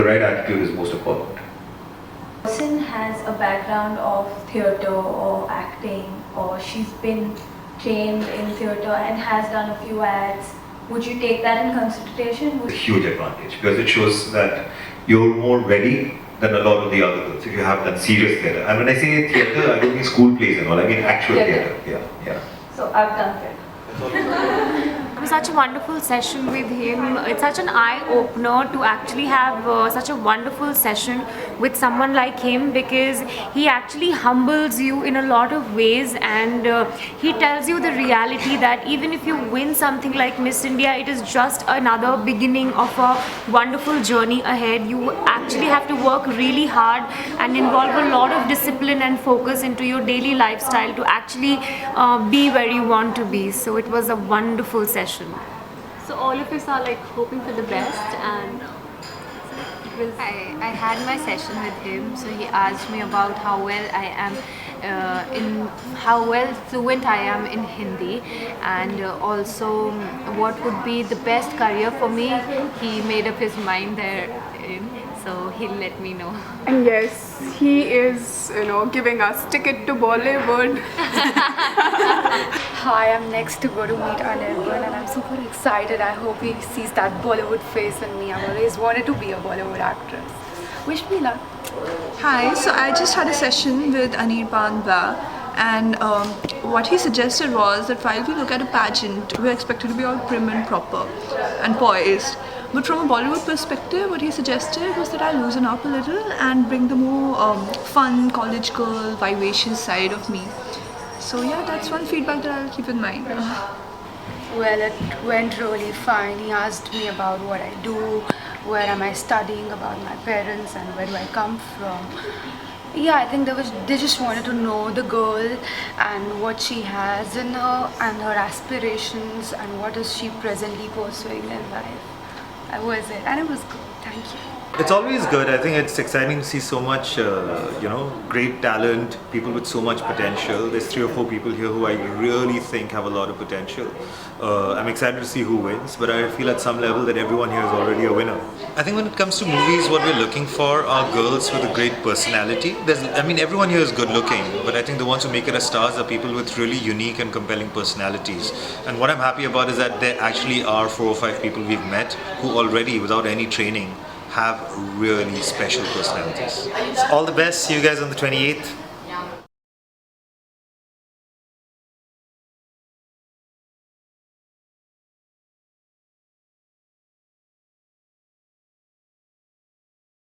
the right attitude is most important. Person has a background of theatre or acting, or she's been trained in theatre and has done a few ads, would you take that in consideration? It's a huge advantage because it shows that you're more ready than a lot of the other girls if you have done serious theatre. And when I say theatre, I don't mean school plays and all, I mean actual theatre. Yeah. So I've done theatre. It was such a wonderful session with him. It's such an eye-opener to actually have such a wonderful session with someone like him, because he actually humbles you in a lot of ways, and he tells you the reality that even if you win something like Miss India, it is just another beginning of a wonderful journey ahead. You actually have to work really hard and involve a lot of discipline and focus into your daily lifestyle to actually be where you want to be. So it was a wonderful session. So all of us are like hoping for the best, and I had my session with him, so he asked me about how well I am how well fluent I am in Hindi, and also what would be the best career for me. He made up his mind therein, so he'll let me know. And yes, he is, giving us ticket to Bollywood. Hi, I'm next to go to meet Anirban, and I'm super excited. I hope he sees that Bollywood face in me. I've always wanted to be a Bollywood actress. Wish me luck. Hi, so I just had a session with Anirban Bla, and what he suggested was that while we look at a pageant, we're expected to be all prim and proper and poised. But from a Bollywood perspective, what he suggested was that I loosen up a little and bring the more fun, college girl, vivacious side of me. So yeah, that's one feedback that I'll keep in mind. Well, it went really fine. He asked me about what I do, where am I studying, about my parents, and where do I come from. Yeah, I think they just wanted to know the girl and what she has in her and her aspirations and what is she presently pursuing in life. That was it, and it was good. Thank you. It's always good. I think it's exciting to see so much, great talent, people with so much potential. There's 3 or 4 people here who I really think have a lot of potential. I'm excited to see who wins, but I feel at some level that everyone here is already a winner. I think when it comes to movies, what we're looking for are girls with a great personality. Everyone here is good looking, but I think the ones who make it as stars are people with really unique and compelling personalities. And what I'm happy about is that there actually are 4 or 5 people we've met who already, without any training, have really special personalities. All the best. See you guys on the 28th.